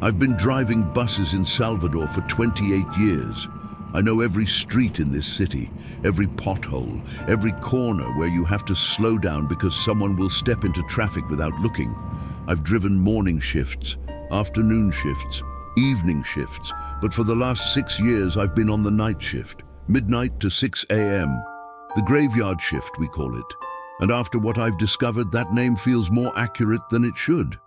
I've been driving buses in Salvador for 28 years. I know every street in this city, every pothole, every corner where you have to slow down because someone will step into traffic without looking. I've driven morning shifts, afternoon shifts, evening shifts, but for the last 6 years I've been on the night shift, midnight to 6 a.m. The graveyard shift, we call it. And after what I've discovered, that name feels more accurate than it should.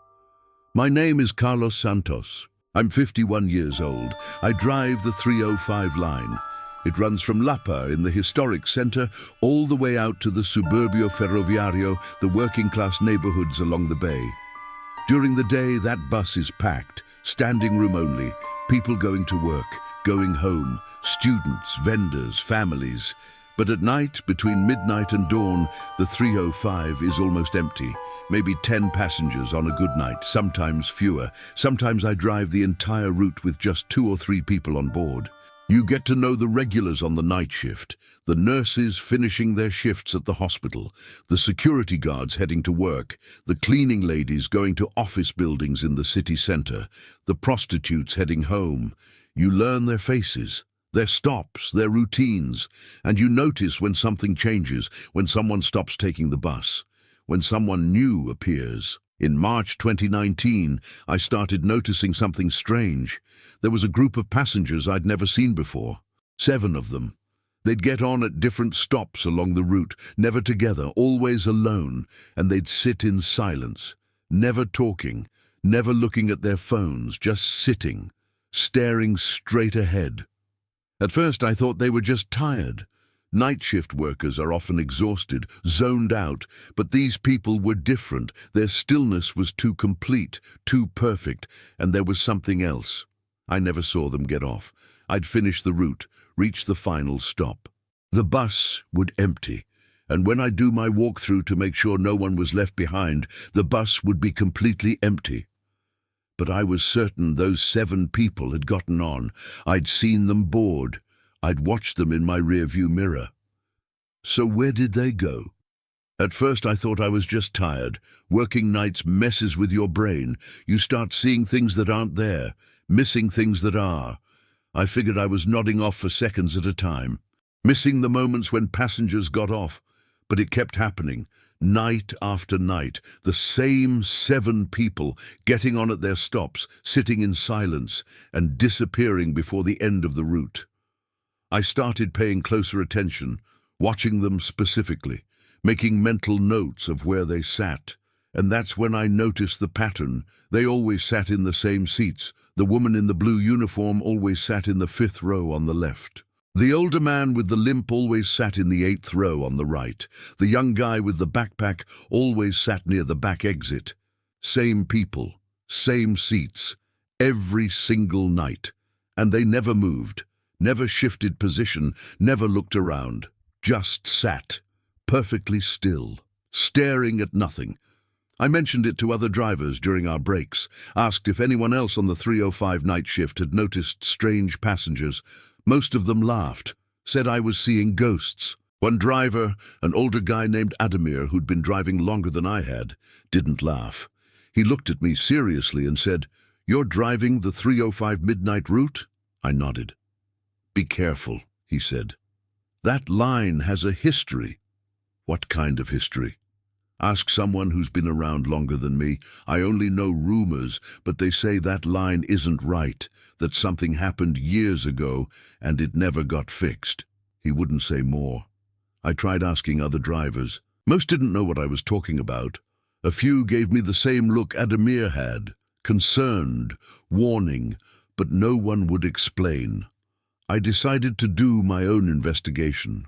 My name is Carlos Santos. I'm 51 years old. I drive the 305 line. It runs from Lapa in the historic center all the way out to the Suburbio Ferroviario, the working-class neighborhoods along the bay. During the day, that bus is packed, standing room only, people going to work, going home, students, vendors, families. But at night, between midnight and dawn, the 305 is almost empty. Maybe 10 passengers on a good night, sometimes fewer. Sometimes I drive the entire route with just 2 or 3 people on board. You get to know the regulars on the night shift, the nurses finishing their shifts at the hospital, the security guards heading to work, the cleaning ladies going to office buildings in the city center, the prostitutes heading home. You learn their faces, their stops, their routines, and you notice when something changes, when someone stops taking the bus, when someone new appears. In March 2019, I started noticing something strange. There was a group of passengers I'd never seen before. 7 of them. They'd get on at different stops along the route, never together, always alone, and they'd sit in silence, never talking, never looking at their phones, just sitting, staring straight ahead. At first I thought they were just tired. Night shift workers are often exhausted, zoned out, but these people were different. Their stillness was too complete, too perfect, and there was something else. I never saw them get off. I'd finish the route, reach the final stop. The bus would empty, and when I'd do my walkthrough to make sure no one was left behind, the bus would be completely empty. But I was certain those 7 people had gotten on. I'd seen them board. I'd watched them in my rearview mirror. So where did they go? At first I thought I was just tired. Working nights messes with your brain. You start seeing things that aren't there, missing things that are. I figured I was nodding off for seconds at a time, missing the moments when passengers got off. But it kept happening. Night after night, the same 7 people getting on at their stops, sitting in silence, and disappearing before the end of the route. I started paying closer attention, watching them specifically, making mental notes of where they sat. And that's when I noticed the pattern. They always sat in the same seats. The woman in the blue uniform always sat in the 5th row on the left. The older man with the limp always sat in the 8th row on the right. The young guy with the backpack always sat near the back exit. Same people, same seats, every single night. And they never moved, never shifted position, never looked around. Just sat, perfectly still, staring at nothing. I mentioned it to other drivers during our breaks, asked if anyone else on the 305 night shift had noticed strange passengers. Most of them laughed, said I was seeing ghosts. One driver, an older guy named Adamir, who'd been driving longer than I had, didn't laugh. He looked at me seriously and said, "You're driving the 305 midnight route?" I nodded. "Be careful," he said. "That line has a history." "What kind of history?" "Ask someone who's been around longer than me. I only know rumors, but they say that line isn't right, that something happened years ago and it never got fixed." He wouldn't say more. I tried asking other drivers. Most didn't know what I was talking about. A few gave me the same look Adamir had, concerned, warning, but no one would explain. I decided to do my own investigation.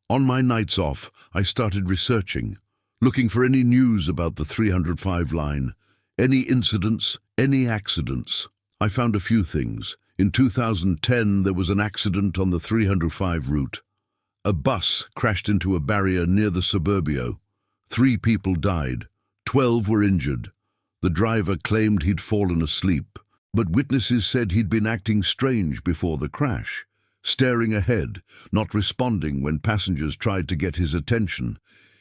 On my nights off, I started researching, looking for any news about the 305 line, any incidents, any accidents. I found a few things. In 2010, there was an accident on the 305 route. A bus crashed into a barrier near the Suburbio. 3 people died. 12 were injured. The driver claimed he'd fallen asleep, but witnesses said he'd been acting strange before the crash, staring ahead, not responding when passengers tried to get his attention.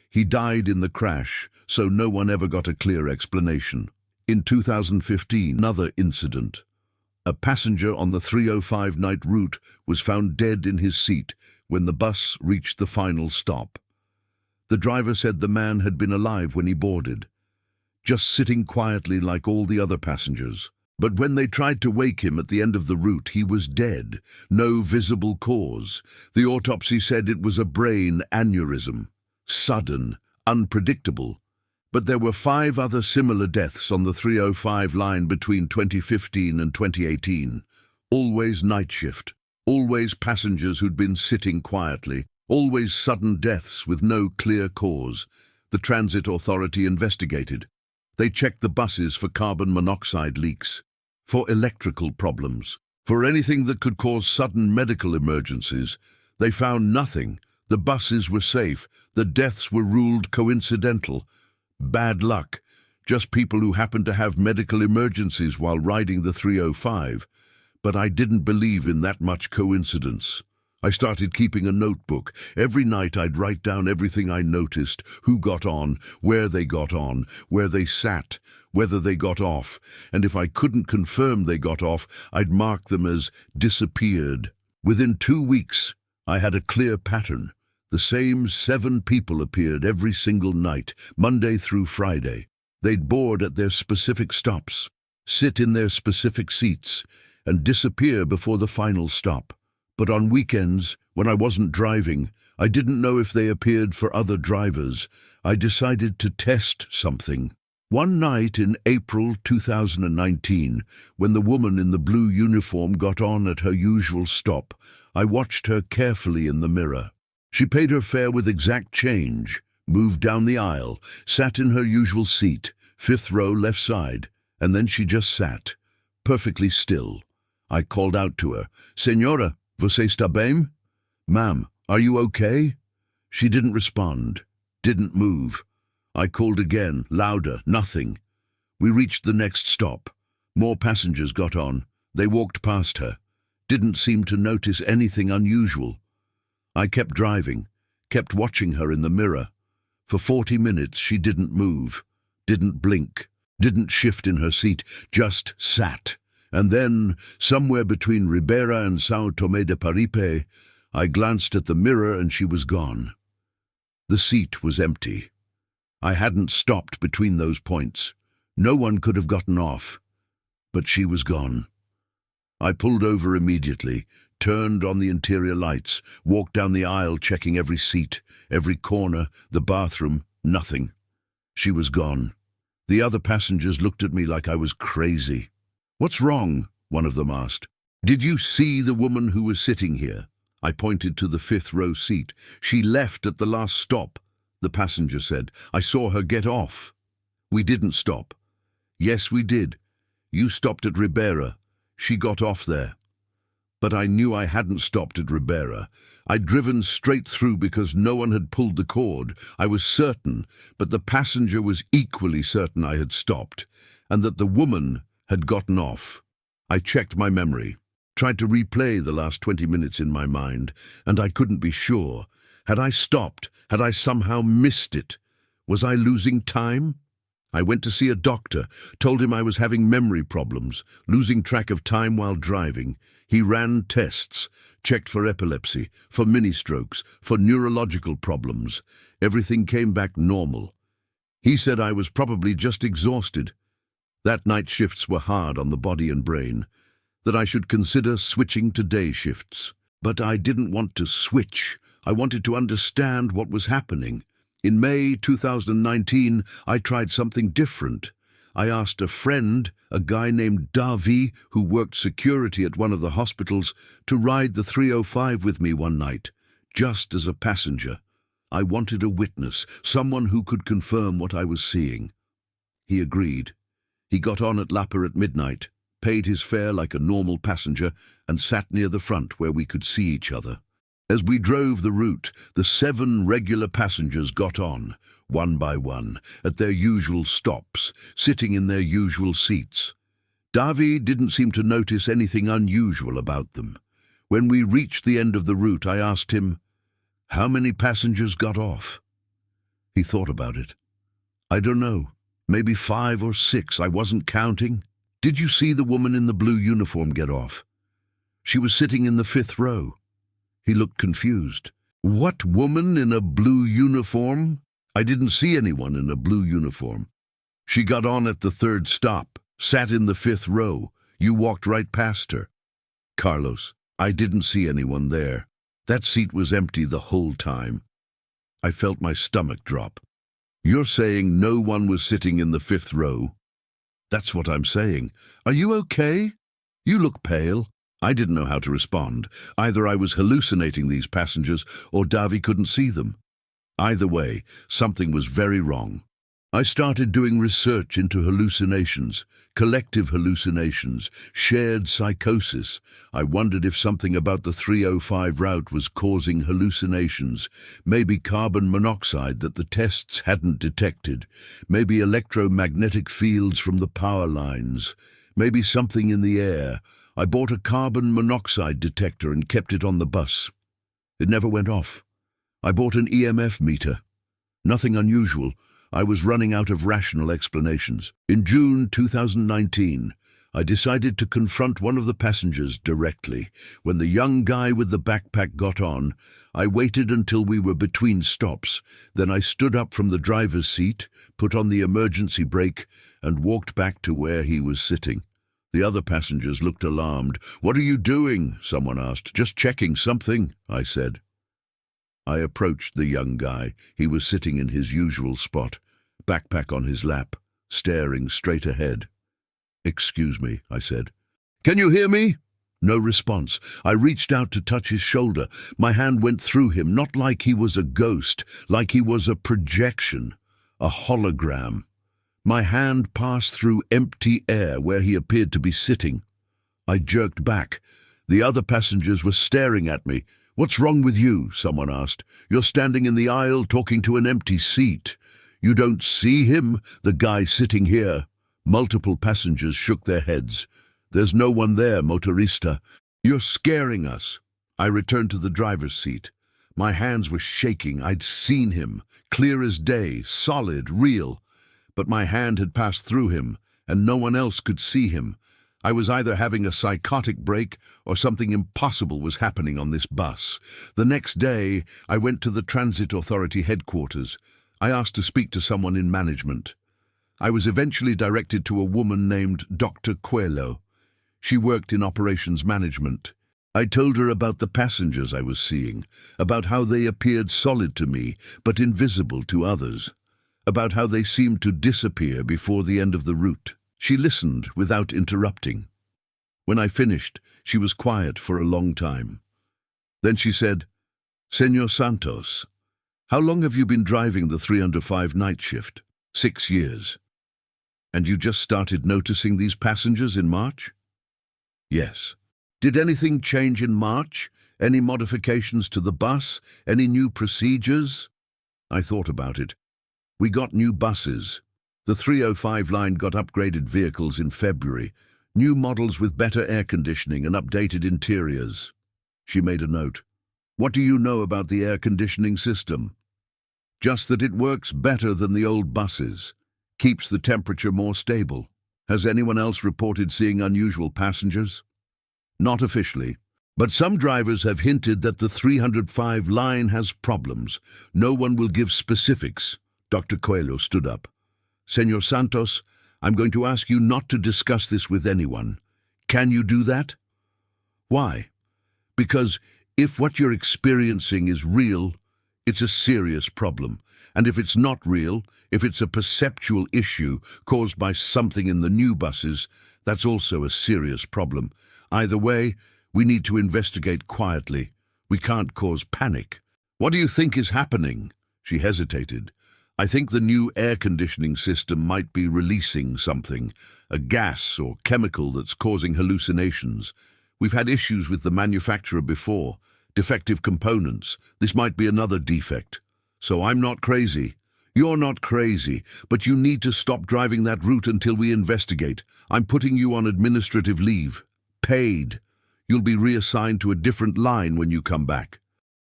He died in the crash, so no one ever got a clear explanation. In 2015, another incident. A passenger on the 305 night route was found dead in his seat when the bus reached the final stop. The driver said the man had been alive when he boarded, just sitting quietly like all the other passengers. But when they tried to wake him at the end of the route, he was dead, no visible cause. The autopsy said it was a brain aneurysm, sudden, unpredictable. But there were 5 other similar deaths on the 305 line between 2015 and 2018. Always night shift, always passengers who'd been sitting quietly, always sudden deaths with no clear cause. The Transit Authority investigated. They checked the buses for carbon monoxide leaks, for electrical problems, for anything that could cause sudden medical emergencies. They found nothing. The buses were safe. The deaths were ruled coincidental. Bad luck. Just people who happened to have medical emergencies while riding the 305. But I didn't believe in that much coincidence. I started keeping a notebook. Every night I'd write down everything I noticed, who got on, where they got on, where they sat, whether they got off, and if I couldn't confirm they got off, I'd mark them as disappeared. Within 2 weeks, I had a clear pattern. The same 7 people appeared every single night, Monday through Friday. They'd board at their specific stops, sit in their specific seats, and disappear before the final stop. But on weekends, when I wasn't driving, I didn't know if they appeared for other drivers. I decided to test something. One night in April 2019, when the woman in the blue uniform got on at her usual stop, I watched her carefully in the mirror. She paid her fare with exact change, moved down the aisle, sat in her usual seat, 5th row left side, and then she just sat, perfectly still. I called out to her, "Senora, você está bem? Ma'am, are you okay?" She didn't respond, didn't move. I called again, louder, nothing. We reached the next stop. More passengers got on. They walked past her. Didn't seem to notice anything unusual. I kept driving, kept watching her in the mirror. For 40 minutes she didn't move, didn't blink, didn't shift in her seat, just sat. And then, somewhere between Ribera and São Tomé de Paripe, I glanced at the mirror and she was gone. The seat was empty. I hadn't stopped between those points. No one could have gotten off. But she was gone. I pulled over immediately, turned on the interior lights, walked down the aisle checking every seat, every corner, the bathroom, nothing. She was gone. The other passengers looked at me like I was crazy. "What's wrong?" one of them asked. "Did you see the woman who was sitting here?" I pointed to the 5th row seat. "She left at the last stop," the passenger said. "I saw her get off." "We didn't stop." "Yes, we did. You stopped at Ribera. She got off there." But I knew I hadn't stopped at Ribera. I'd driven straight through because no one had pulled the cord. I was certain, but the passenger was equally certain I had stopped, and that the woman had gotten off. I checked my memory, tried to replay the last 20 minutes in my mind, and I couldn't be sure. Had I stopped? Had I somehow missed it? Was I losing time? I went to see a doctor, told him I was having memory problems, losing track of time while driving. He ran tests, checked for epilepsy, for mini-strokes, for neurological problems. Everything came back normal. He said I was probably just exhausted. That night shifts were hard on the body and brain, that I should consider switching to day shifts. But I didn't want to switch. I wanted to understand what was happening. In May 2019, I tried something different. I asked a friend, a guy named Davi, who worked security at one of the hospitals, to ride the 305 with me one night, just as a passenger. I wanted a witness, someone who could confirm what I was seeing. He agreed. He got on at Lapa at midnight, paid his fare like a normal passenger, and sat near the front where we could see each other. As we drove the route, the 7 regular passengers got on, one by one, at their usual stops, sitting in their usual seats. Davi didn't seem to notice anything unusual about them. When we reached the end of the route, I asked him, "How many passengers got off?" He thought about it. "I don't know. Maybe 5 or 6, I wasn't counting. Did you see the woman in the blue uniform get off? She was sitting in the 5th row. He looked confused. What woman in a blue uniform? I didn't see anyone in a blue uniform. She got on at the 3rd stop, sat in the 5th row. You walked right past her. Carlos, I didn't see anyone there. That seat was empty the whole time. I felt my stomach drop. You're saying no one was sitting in the 5th row? That's what I'm saying. Are you okay? You look pale. I didn't know how to respond. Either I was hallucinating these passengers or Davi couldn't see them. Either way, something was very wrong. I started doing research into hallucinations, collective hallucinations, shared psychosis. I wondered if something about the 305 route was causing hallucinations, maybe carbon monoxide that the tests hadn't detected, maybe electromagnetic fields from the power lines, maybe something in the air. I bought a carbon monoxide detector and kept it on the bus. It never went off. I bought an EMF meter. Nothing unusual. I was running out of rational explanations. In June 2019, I decided to confront one of the passengers directly. When the young guy with the backpack got on, I waited until we were between stops. Then I stood up from the driver's seat, put on the emergency brake, and walked back to where he was sitting. The other passengers looked alarmed. "What are you doing?" someone asked. "Just checking something," I said. I approached the young guy. He was sitting in his usual spot, backpack on his lap, staring straight ahead. "Excuse me," I said. "Can you hear me?" No response. I reached out to touch his shoulder. My hand went through him, not like he was a ghost, like he was a projection, a hologram. My hand passed through empty air where he appeared to be sitting. I jerked back. The other passengers were staring at me. "What's wrong with you?" someone asked. "You're standing in the aisle talking to an empty seat. You don't see him, the guy sitting here." Multiple passengers shook their heads. "There's no one there, motorista. You're scaring us." I returned to the driver's seat. My hands were shaking. I'd seen him, clear as day, solid, real. But my hand had passed through him, and no one else could see him. I was either having a psychotic break or something impossible was happening on this bus. The next day, I went to the Transit Authority headquarters. I asked to speak to someone in management. I was eventually directed to a woman named Dr. Coelho. She worked in operations management. I told her about the passengers I was seeing, about how they appeared solid to me, but invisible to others, about how they seemed to disappear before the end of the route. She listened without interrupting. When I finished, she was quiet for a long time. Then she said, "Señor Santos, how long have you been driving the 305 night shift?" 6 years. "And you just started noticing these passengers in March?" "Yes." "Did anything change in March? Any modifications to the bus? Any new procedures?" I thought about it. "We got new buses. The 305 line got upgraded vehicles in February, new models with better air conditioning and updated interiors." She made a note. "What do you know about the air conditioning system?" "Just that it works better than the old buses, keeps the temperature more stable." "Has anyone else reported seeing unusual passengers?" "Not officially, but some drivers have hinted that the 305 line has problems. No one will give specifics." Dr. Coelho stood up. "Señor Santos, I'm going to ask you not to discuss this with anyone. Can you do that?" "Why?" "Because if what you're experiencing is real, it's a serious problem. And if it's not real, if it's a perceptual issue caused by something in the new buses, that's also a serious problem. Either way, we need to investigate quietly. We can't cause panic." "What do you think is happening?" She hesitated. "I think the new air conditioning system might be releasing something, a gas or chemical that's causing hallucinations. We've had issues with the manufacturer before, defective components. This might be another defect. So I'm not crazy. You're not crazy, but you need to stop driving that route until we investigate. I'm putting you on administrative leave. Paid. You'll be reassigned to a different line when you come back."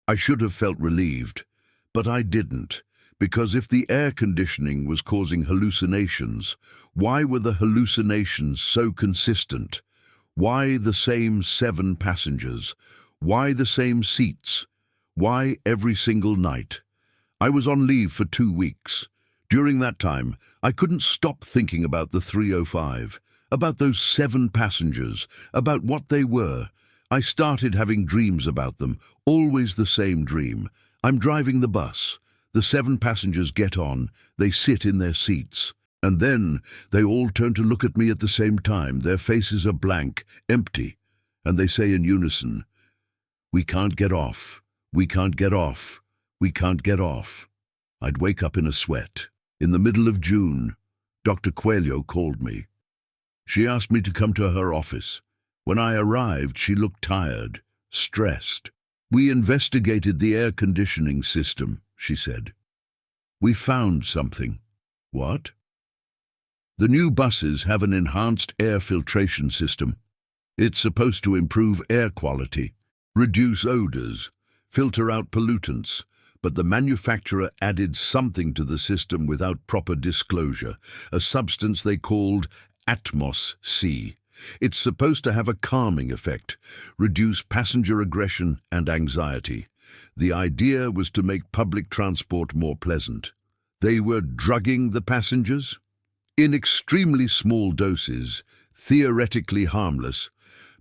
I should have felt relieved, but I didn't. Because if the air conditioning was causing hallucinations, why were the hallucinations so consistent? Why the same 7 passengers? Why the same seats? Why every single night? I was on leave for 2 weeks. During that time, I couldn't stop thinking about the 305, about those 7 passengers, about what they were. I started having dreams about them, always the same dream. I'm driving the bus. The 7 passengers get on, they sit in their seats. And then they all turn to look at me at the same time. Their faces are blank, empty. And they say in unison, "We can't get off. We can't get off. We can't get off." I'd wake up in a sweat. In the middle of June, Dr. Coelho called me. She asked me to come to her office. When I arrived, she looked tired, stressed. "We investigated the air conditioning system," she said. "We found something." "What?" "The new buses have an enhanced air filtration system. It's supposed to improve air quality, reduce odors, filter out pollutants, but the manufacturer added something to the system without proper disclosure, a substance they called Atmos C. It's supposed to have a calming effect, reduce passenger aggression and anxiety. The idea was to make public transport more pleasant. They were drugging the passengers? In extremely small doses, theoretically harmless,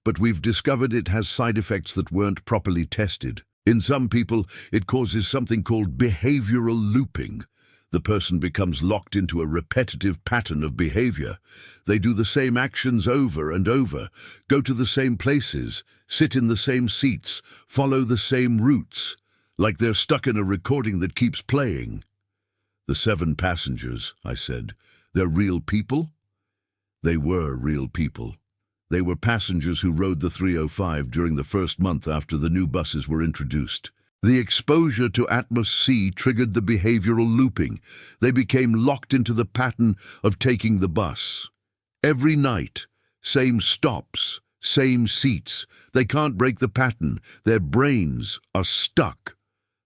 but we've discovered it has side effects that weren't properly tested. In some people, it causes something called behavioral looping. The person becomes locked into a repetitive pattern of behavior. They do the same actions over and over, go to the same places, sit in the same seats, follow the same routes, like they're stuck in a recording that keeps playing. "The 7 passengers," I said, "they're real people?" They were real people. They were passengers who rode the 305 during the first month after the new buses were introduced. The exposure to Atmos C triggered the behavioral looping. They became locked into the pattern of taking the bus. Every night, same stops, same seats. They can't break the pattern. Their brains are stuck.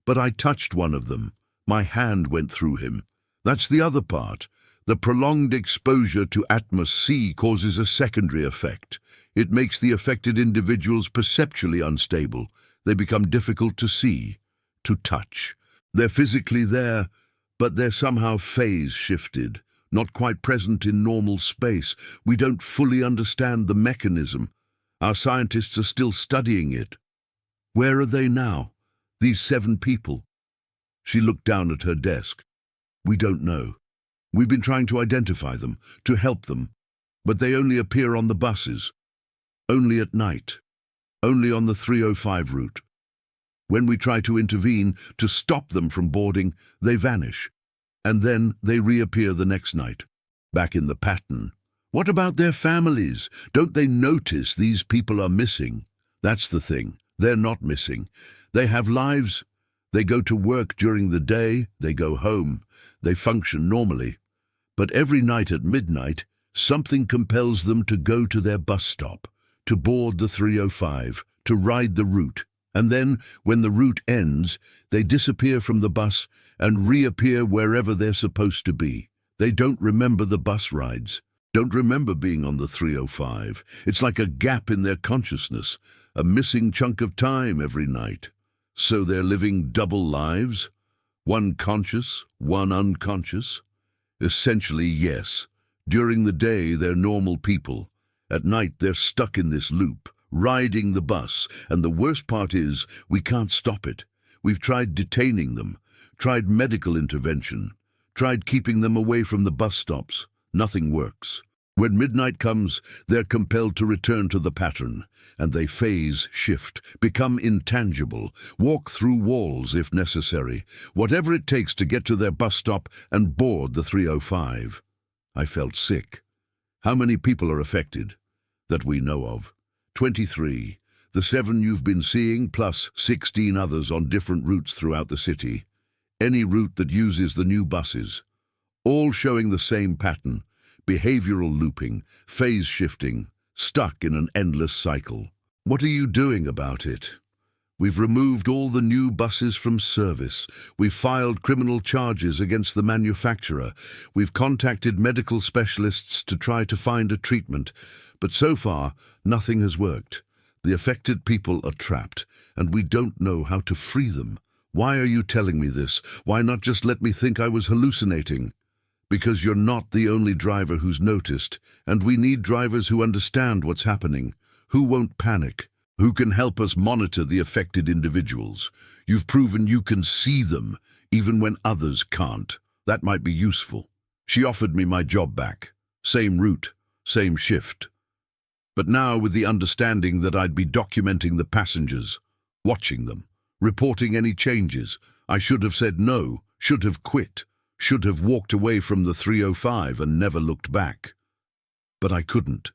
But I touched one of them. My hand went through him. That's the other part. The prolonged exposure to Atmos C causes a secondary effect. It makes the affected individuals perceptually unstable. They become difficult to see, to touch. They're physically there, but they're somehow phase shifted, not quite present in normal space. We don't fully understand the mechanism. Our scientists are still studying it. Where are they now, these 7 people? She looked down at her desk. We don't know. We've been trying to identify them, to help them, but they only appear on the buses, only at night, only on the 305 route. When we try to intervene, to stop them from boarding, they vanish, and then they reappear the next night, back in the pattern. What about their families? Don't they notice these people are missing? That's the thing. They're not missing. They have lives. They go to work during the day, they go home, they function normally. But every night at midnight, something compels them to go to their bus stop, to board the 305, to ride the route. And then, when the route ends, they disappear from the bus and reappear wherever they're supposed to be. They don't remember the bus rides, don't remember being on the 305. It's like a gap in their consciousness, a missing chunk of time every night. So they're living double lives? One conscious, one unconscious? Essentially, yes. During the day, they're normal people. At night, they're stuck in this loop, riding the bus, and the worst part is, we can't stop it. We've tried detaining them, tried medical intervention, tried keeping them away from the bus stops. Nothing works. When midnight comes, they're compelled to return to the pattern, and they phase shift, become intangible, walk through walls if necessary, whatever it takes to get to their bus stop and board the 305. I felt sick. How many people are affected? That we know of. 23. The 7 you've been seeing, plus 16 others on different routes throughout the city. Any route that uses the new buses. All showing the same pattern. Behavioral looping, phase shifting, stuck in an endless cycle. What are you doing about it? We've removed all the new buses from service. We've filed criminal charges against the manufacturer. We've contacted medical specialists to try to find a treatment. But so far, nothing has worked. The affected people are trapped, and we don't know how to free them. Why are you telling me this? Why not just let me think I was hallucinating? Because you're not the only driver who's noticed, and we need drivers who understand what's happening, who won't panic, who can help us monitor the affected individuals. You've proven you can see them, even when others can't. That might be useful. She offered me my job back. Same route, same shift. But now with the understanding that I'd be documenting the passengers, watching them, reporting any changes, I should have said no, should have quit, should have walked away from the 305 and never looked back. But I couldn't.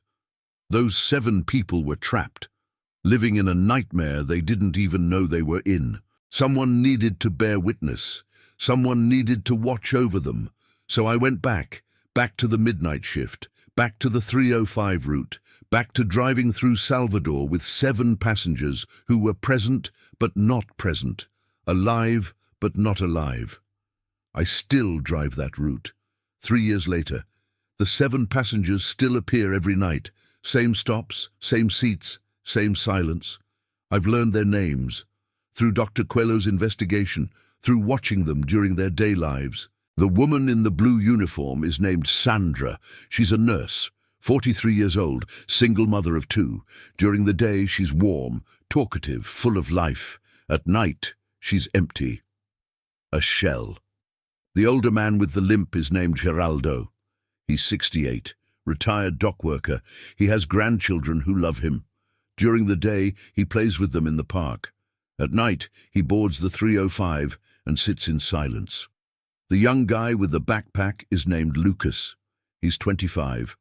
Those 7 people were trapped, living in a nightmare they didn't even know they were in. Someone needed to bear witness. Someone needed to watch over them. So I went back to the midnight shift, back to the 305 route, back to driving through Salvador with 7 passengers who were present but not present, alive but not alive. I still drive that route. 3 years later, the 7 passengers still appear every night. Same stops, same seats, same silence. I've learned their names through Dr. Coelho's investigation, through watching them during their day lives. The woman in the blue uniform is named Sandra. She's a nurse, 43 years old, single mother of 2. During the day, she's warm, talkative, full of life. At night, she's empty. A shell. The older man with the limp is named Geraldo. He's 68, retired dock worker. He has grandchildren who love him. During the day, he plays with them in the park. At night, he boards the 305 and sits in silence. The young guy with the backpack is named Lucas. He's 25,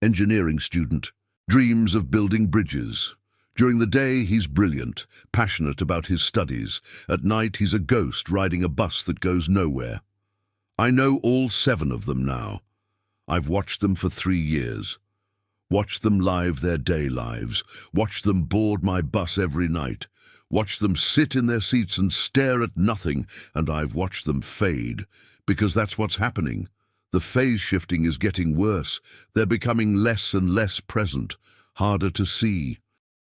engineering student, dreams of building bridges. During the day, he's brilliant, passionate about his studies. At night, he's a ghost riding a bus that goes nowhere. I know all 7 of them now. I've watched them for 3 years. Watched them live their day lives. Watched them board my bus every night. Watched them sit in their seats and stare at nothing, and I've watched them fade, because that's what's happening. The phase shifting is getting worse. They're becoming less and less present, harder to see,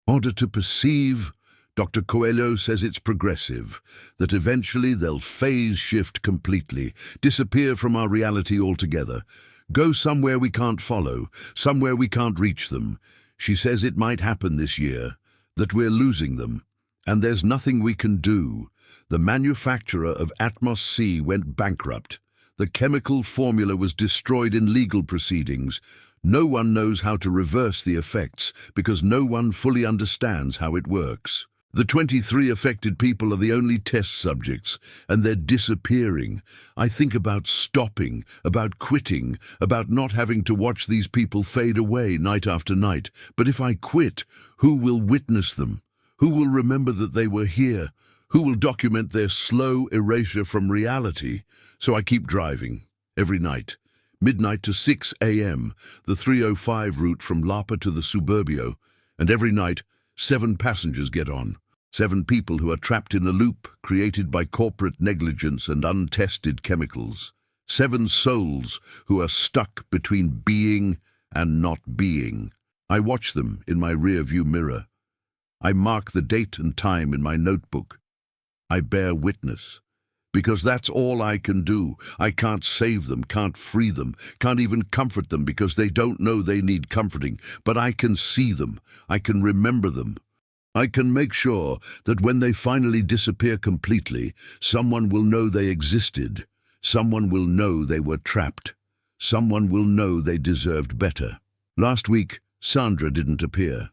harder to perceive. Dr. Coelho says it's progressive, that eventually they'll phase shift completely, disappear from our reality altogether, go somewhere we can't follow, somewhere we can't reach them. She says it might happen this year, that we're losing them, and there's nothing we can do. The manufacturer of Atmos C went bankrupt. The chemical formula was destroyed in legal proceedings. No one knows how to reverse the effects because no one fully understands how it works. The 23 affected people are the only test subjects, and they're disappearing. I think about stopping, about quitting, about not having to watch these people fade away night after night. But if I quit, who will witness them? Who will remember that they were here? Who will document their slow erasure from reality? So I keep driving, every night. Midnight to 6 a.m., the 305 route from Lapa to the Suburbio, and every night, 7 passengers get on. 7 people who are trapped in a loop created by corporate negligence and untested chemicals. 7 souls who are stuck between being and not being. I watch them in my rear-view mirror. I mark the date and time in my notebook. I bear witness. Because that's all I can do. I can't save them, can't free them, can't even comfort them because they don't know they need comforting. But I can see them. I can remember them. I can make sure that when they finally disappear completely, someone will know they existed. Someone will know they were trapped. Someone will know they deserved better. Last week, Sandra didn't appear.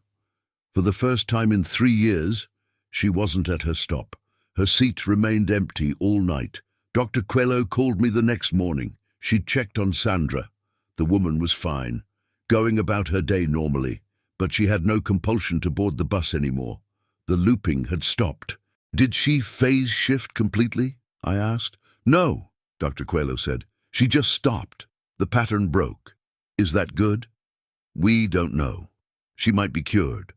For the first time in 3 years, she wasn't at her stop. Her seat remained empty all night. Dr. Coelho called me the next morning. She'd checked on Sandra. The woman was fine, going about her day normally. But she had no compulsion to board the bus anymore. The looping had stopped. Did she phase shift completely? I asked. No, Dr. Coelho said. She just stopped. The pattern broke. Is that good? We don't know. She might be cured.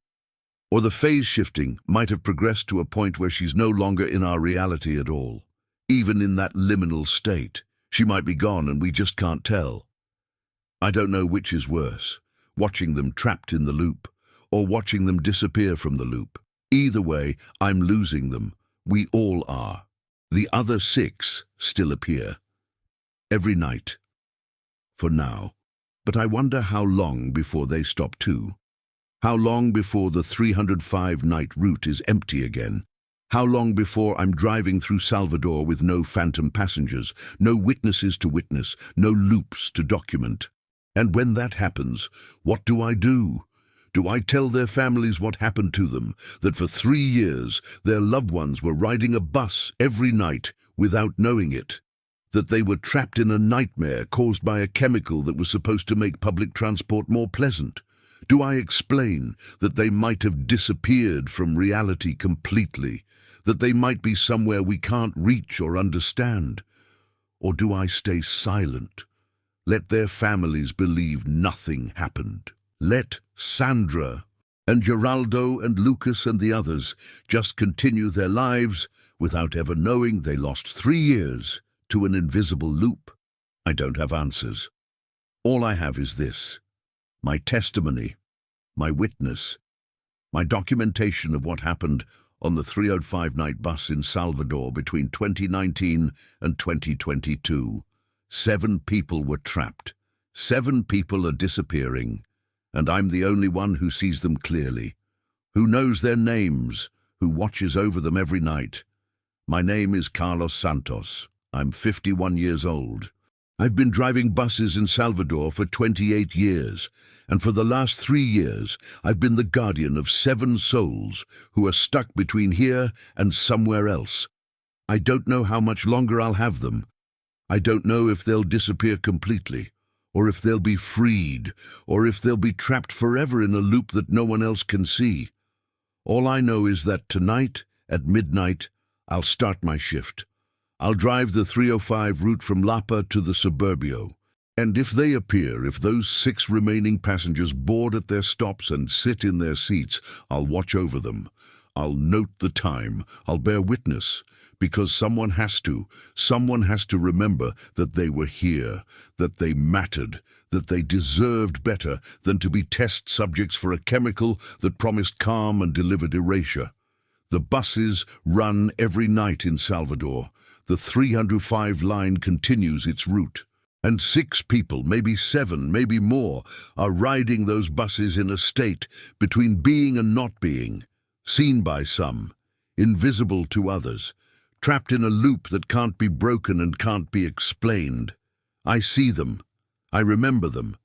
Or the phase shifting might have progressed to a point where she's no longer in our reality at all. Even in that liminal state, she might be gone and we just can't tell. I don't know which is worse, watching them trapped in the loop, or watching them disappear from the loop. Either way, I'm losing them. We all are. The other 6 still appear. Every night. For now. But I wonder how long before they stop too. How long before the 305-night route is empty again? How long before I'm driving through Salvador with no phantom passengers, no witnesses to witness, no loops to document? And when that happens, what do I do? Do I tell their families what happened to them, that for 3 years their loved ones were riding a bus every night without knowing it? That they were trapped in a nightmare caused by a chemical that was supposed to make public transport more pleasant? Do I explain that they might have disappeared from reality completely, that they might be somewhere we can't reach or understand? Or do I stay silent? Let their families believe nothing happened. Let Sandra and Geraldo and Lucas and the others just continue their lives without ever knowing they lost 3 years to an invisible loop. I don't have answers. All I have is this: my testimony, my witness, my documentation of what happened on the 305-night bus in Salvador between 2019 and 2022. 7 people were trapped. 7 people are disappearing, and I'm the only one who sees them clearly, who knows their names, who watches over them every night. My name is Carlos Santos. I'm 51 years old. I've been driving buses in Salvador for 28 years, and for the last 3 years I've been the guardian of 7 souls who are stuck between here and somewhere else. I don't know how much longer I'll have them. I don't know if they'll disappear completely, or if they'll be freed, or if they'll be trapped forever in a loop that no one else can see. All I know is that tonight, at midnight, I'll start my shift. I'll drive the 305 route from Lapa to the Suburbio. And if they appear, if those 6 remaining passengers board at their stops and sit in their seats, I'll watch over them. I'll note the time. I'll bear witness. Because someone has to. Someone has to remember that they were here, that they mattered, that they deserved better than to be test subjects for a chemical that promised calm and delivered erasure. The buses run every night in Salvador. The 305 line continues its route. And 6 people, maybe 7, maybe more, are riding those buses in a state between being and not being, seen by some, invisible to others, trapped in a loop that can't be broken and can't be explained. I see them, I remember them,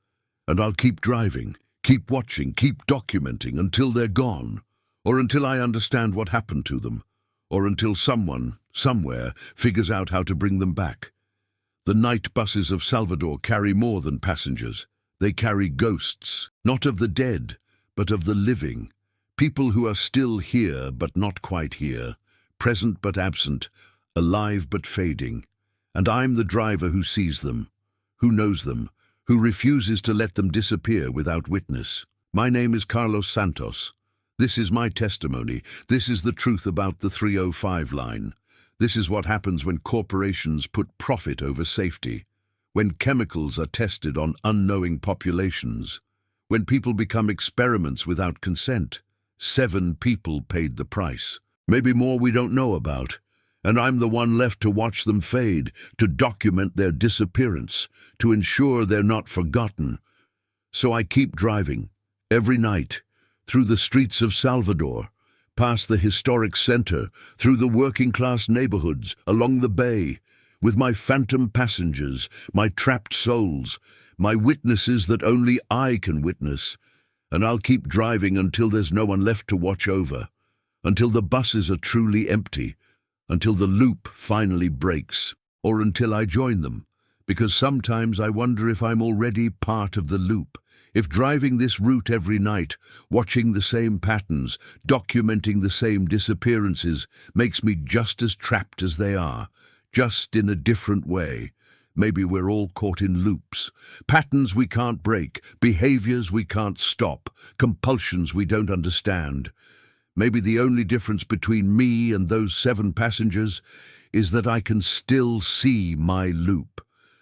and I'll keep driving, keep watching, keep documenting until they're gone, or until I understand what happened to them, or until someone, somewhere, figures out how to bring them back. The night buses of Salvador carry more than passengers. They carry ghosts, not of the dead, but of the living. People who are still here but not quite here, present but absent, alive but fading. And I'm the driver who sees them, who knows them, who refuses to let them disappear without witness. My name is Carlos Santos. This is my testimony. This is the truth about the 305 line. This is what happens when corporations put profit over safety, when chemicals are tested on unknowing populations, when people become experiments without consent. 7 people paid the price. Maybe more we don't know about. And I'm the one left to watch them fade, to document their disappearance, to ensure they're not forgotten. So I keep driving, every night, through the streets of Salvador, past the historic center, through the working-class neighborhoods, along the bay, with my phantom passengers, my trapped souls, my witnesses that only I can witness. And I'll keep driving until there's no one left to watch over, until the buses are truly empty, until the loop finally breaks, or until I join them, because sometimes I wonder if I'm already part of the loop. If driving this route every night, watching the same patterns, documenting the same disappearances, makes me just as trapped as they are, just in a different way, Maybe we're all caught in loops. Patterns we can't break, behaviors we can't stop, compulsions we don't understand. Maybe the only difference between me and those 7 passengers is that I can still see my loop,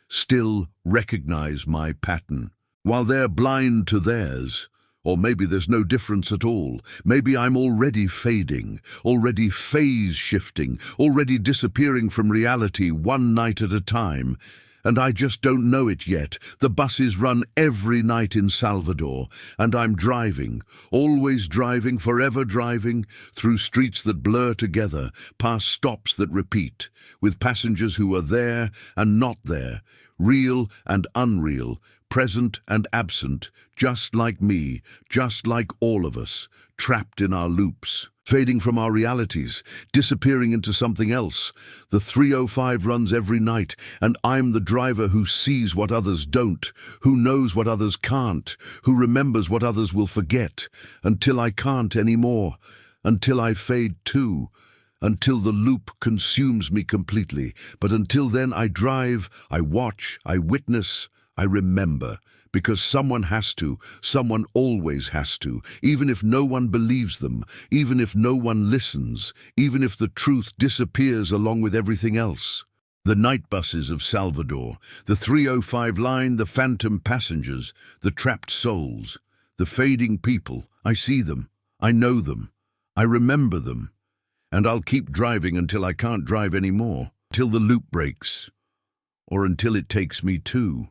still recognize my pattern, while they're blind to theirs. Or maybe there's no difference at all. Maybe I'm already fading, already phase shifting, already disappearing from reality one night at a time. And I just don't know it yet. The buses run every night in Salvador, and I'm driving, always driving, forever driving, through streets that blur together, past stops that repeat, with passengers who are there and not there, real and unreal, present and absent, just like me, just like all of us, trapped in our loops, fading from our realities, disappearing into something else. The 305 runs every night, and I'm the driver who sees what others don't, who knows what others can't, who remembers what others will forget, until I can't anymore, until I fade too, until the loop consumes me completely. But until then I drive, I watch, I witness, I remember, because someone has to, someone always has to, even if no one believes them, even if no one listens, even if the truth disappears along with everything else. The night buses of Salvador, the 305 line, the phantom passengers, the trapped souls, the fading people, I see them, I know them, I remember them, and I'll keep driving until I can't drive anymore, till the loop breaks, or until it takes me too.